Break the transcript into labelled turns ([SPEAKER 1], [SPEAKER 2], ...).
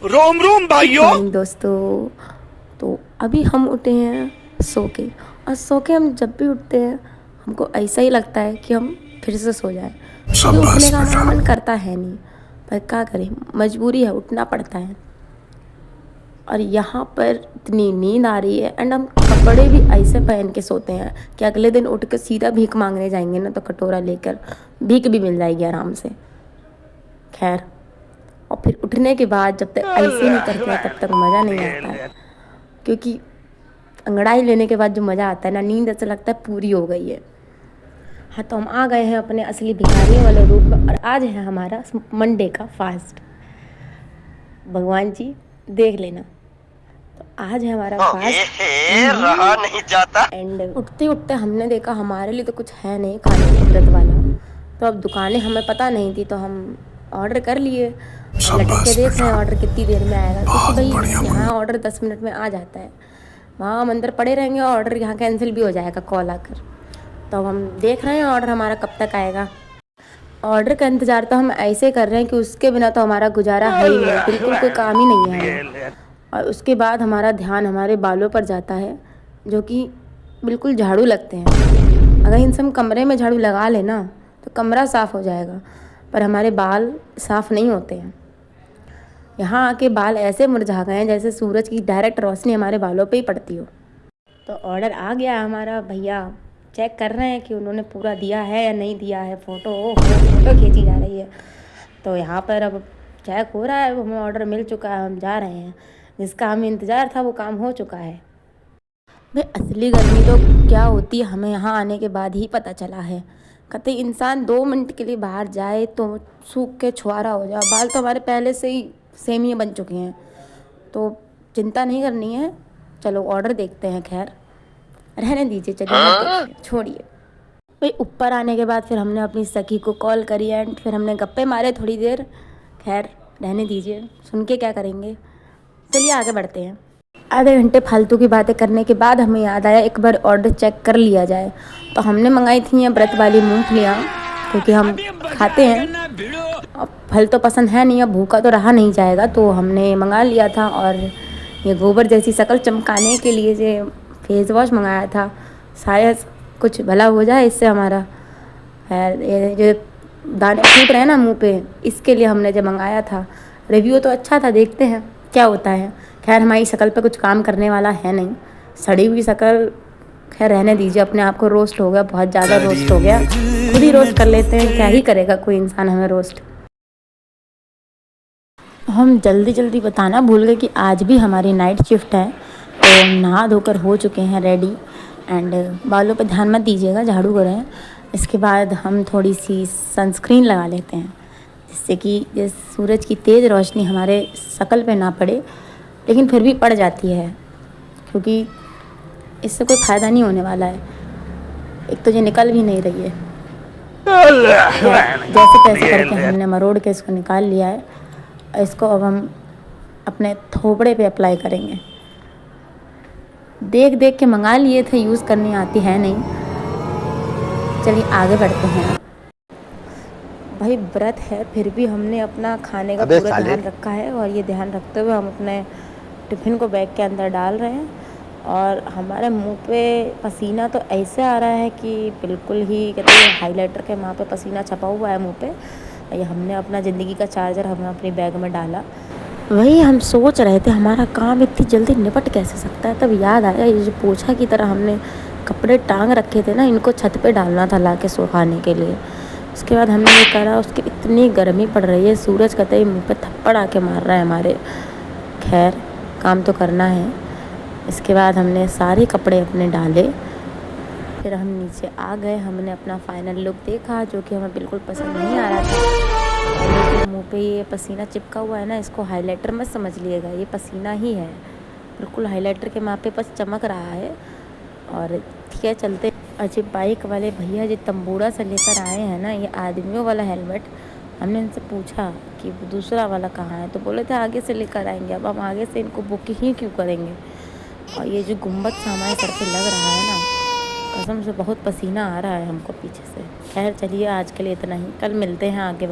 [SPEAKER 1] रोम रोम भाइयों।
[SPEAKER 2] मॉर्निंग दोस्तों। तो अभी हम उठे हैं सो के। और सो के हम जब भी उठते हैं हमको ऐसा ही लगता है कि हम फिर से सो जाए, क्योंकि
[SPEAKER 1] शाबाश
[SPEAKER 2] उठने का हमारा
[SPEAKER 1] बेटा।
[SPEAKER 2] मन करता है नहीं, पर क्या करें, मजबूरी है, उठना पड़ता है। और यहाँ पर इतनी नींद आ रही है, एंड हम कपड़े भी ऐसे पहन के सोते हैं कि अगले दिन उठ के सीधा भीख मांगने जाएंगे ना तो कटोरा लेकर भीख भी मिल जाएगी आराम से। खैर, और फिर उठने के बाद जब तक ऐसे नहीं करते हैं तब तक मज़ा नहीं आता है, क्योंकि अंगड़ाई लेने के बाद जो मज़ा आता है ना, नींद ऐसा लगता है पूरी हो गई है। हाँ, तो हम आ गए हैं अपने असली भिखारियों वाले रूप में, और आज है हमारा मंडे का फास्ट। भगवान जी देख लेना, तो आज है हमारा फास्ट।
[SPEAKER 1] रहा नहीं जाता।
[SPEAKER 2] एंड उठते उठते हमने देखा हमारे लिए तो कुछ है नहीं खाने को व्रत वाला, तो अब दुकानें हमें पता नहीं थी, तो हम ऑर्डर कर लिए और लटक के
[SPEAKER 1] शाबाश
[SPEAKER 2] देख रहे
[SPEAKER 1] बेटा,
[SPEAKER 2] हैं ऑर्डर कितनी देर में आएगा, क्योंकि
[SPEAKER 1] बहुत
[SPEAKER 2] भाई
[SPEAKER 1] बढ़िया
[SPEAKER 2] यहाँ
[SPEAKER 1] मुन्ना।
[SPEAKER 2] ऑर्डर 10 मिनट में आ जाता है, वहाँ हम अंदर पड़े रहेंगे और ऑर्डर यहाँ कैंसिल भी हो जाएगा कॉल आकर। तो अब हम देख रहे हैं ऑर्डर हमारा कब तक आएगा। ऑर्डर का इंतज़ार तो हम ऐसे कर रहे हैं कि उसके बिना तो हमारा गुजारा है ही नहीं, बिल्कुल कोई काम ही नहीं है हमें। और उसके बाद हमारा ध्यान हमारे बालों पर जाता है, जो कि बिल्कुल झाड़ू लगते हैं। अगर इनसे हम कमरे में झाड़ू लगा लेना तो कमरा साफ़ हो जाएगा, पर हमारे बाल साफ़ नहीं होते हैं। यहाँ आके बाल ऐसे मुरझा गए हैं जैसे सूरज की डायरेक्ट रोशनी हमारे बालों पे ही पड़ती हो। तो ऑर्डर आ गया हमारा, भैया चेक कर रहे हैं कि उन्होंने पूरा दिया है या नहीं दिया है। फ़ोटो खींची जा रही है। तो यहाँ पर अब चेक हो रहा है, हमें ऑर्डर मिल चुका है, हम जा रहे हैं। जिसका हमें इंतज़ार था वो काम हो चुका है। भाई असली गर्मी तो क्या होती है हमें यहाँ आने के बाद ही पता चला है। कहते इंसान 2 मिनट के लिए बाहर जाए तो सूख के छुआरा हो जाए। बाल तो हमारे पहले से ही सेम ही बन चुके हैं, तो चिंता नहीं करनी है। चलो ऑर्डर देखते हैं। खैर रहने दीजिए, चलिए छोड़िए। भाई ऊपर आने के बाद फिर हमने अपनी सखी को कॉल करी, एंड फिर हमने गप्पे मारे थोड़ी देर। खैर रहने दीजिए, सुन के क्या करेंगे, चलिए आगे बढ़ते हैं। आधे घंटे फालतू की बातें करने के बाद हमें याद आया एक बार ऑर्डर चेक कर लिया जाए। तो हमने मंगाई थी ये व्रत वाली मूंगफलियाँ, क्योंकि हम खाते हैं। अब फल तो पसंद है नहीं, अब भूखा तो रहा नहीं जाएगा, तो हमने मंगा लिया था। और ये गोबर जैसी शक्ल चमकाने के लिए जो फेस वॉश मंगाया था, शायद कुछ भला हो जाए इससे हमारा। खैर ये जो दाने फूट रहे हैं ना मुंह पे, इसके लिए हमने जो मंगाया था। रिव्यू तो अच्छा था, देखते हैं क्या होता है। खैर हमारी शक्ल पे कुछ काम करने वाला है नहीं, सड़ी हुई शक्ल। खैर रहने दीजिए, अपने आप को रोस्ट हो गया, बहुत ज़्यादा रोस्ट हो गया, खुद ही रोस्ट कर लेते हैं, क्या ही करेगा कोई इंसान हमें रोस्ट। हम जल्दी जल्दी बताना भूल गए कि आज भी हमारी नाइट शिफ्ट है। तो नहा धोकर हो चुके हैं रेडी, एंड बालों पे ध्यान मत दीजिएगा, झाड़ू करें। इसके बाद हम थोड़ी सी सनस्क्रीन लगा लेते हैं, जिससे कि जिस सूरज की तेज़ रोशनी हमारे शक्ल पे ना पड़े, लेकिन फिर भी पड़ जाती है, क्योंकि इससे कोई फ़ायदा नहीं होने वाला है। एक तो ये निकल भी नहीं रही है। जैसे तैसे करके हमने मरोड़ के इसको निकाल लिया है। इसको अब हम अपने थोपड़े पे अप्लाई करेंगे। देख देख के मंगा लिए थे, यूज़ करनी आती है नहीं। चलिए आगे बढ़ते हैं। भाई व्रत है, फिर भी हमने अपना खाने का पूरा ध्यान रखा है, और ये ध्यान रखते हुए हम अपने टिफ़िन को बैग के अंदर डाल रहे हैं। और हमारे मुंह पे पसीना तो ऐसे आ रहा है कि बिल्कुल ही कहते हैं हाइलाइटर के वहाँ पे पसीना छपा हुआ है मुंह पे। ये हमने अपना ज़िंदगी का चार्जर हमें अपनी बैग में डाला। वही हम सोच रहे थे हमारा काम इतनी जल्दी निपट कैसे सकता है, तब याद आया ये जो पोछा की तरह हमने कपड़े टांग रखे थे ना, इनको छत पे डालना था ला के सुखाने के लिए। उसके बाद हमने ये करा, उसकी इतनी गर्मी पड़ रही है, सूरज कहते ही मुँह पे थप्पड़ आके मार रहा है हमारे। खैर काम तो करना है। इसके बाद हमने सारे कपड़े अपने डाले, फिर हम नीचे आ गए। हमने अपना फाइनल लुक देखा, जो कि हमें बिल्कुल पसंद नहीं आ रहा था। और ये जो मुँह पे ये पसीना चिपका हुआ है ना, इसको हाइलाइटर मत समझ लिएगा, ये पसीना ही है, बिल्कुल हाइलाइटर के वहाँ पे बस चमक रहा है। और ठीक है चलते। अच्छा बाइक वाले भैया जो तंबूरा से लेकर आए हैं ना ये आदमियों वाला हेलमेट, हमने इनसे पूछा कि दूसरा वाला कहाँ है, तो बोले थे आगे से लेकर आएंगे। अब हम आगे से इनको बुक ही क्यों करेंगे। और ये जो गुम्बद सा हमारे सर पे लग रहा है ना, कसम से बहुत पसीना आ रहा है हमको पीछे से। खैर चलिए आज के लिए इतना ही, कल मिलते हैं आगे।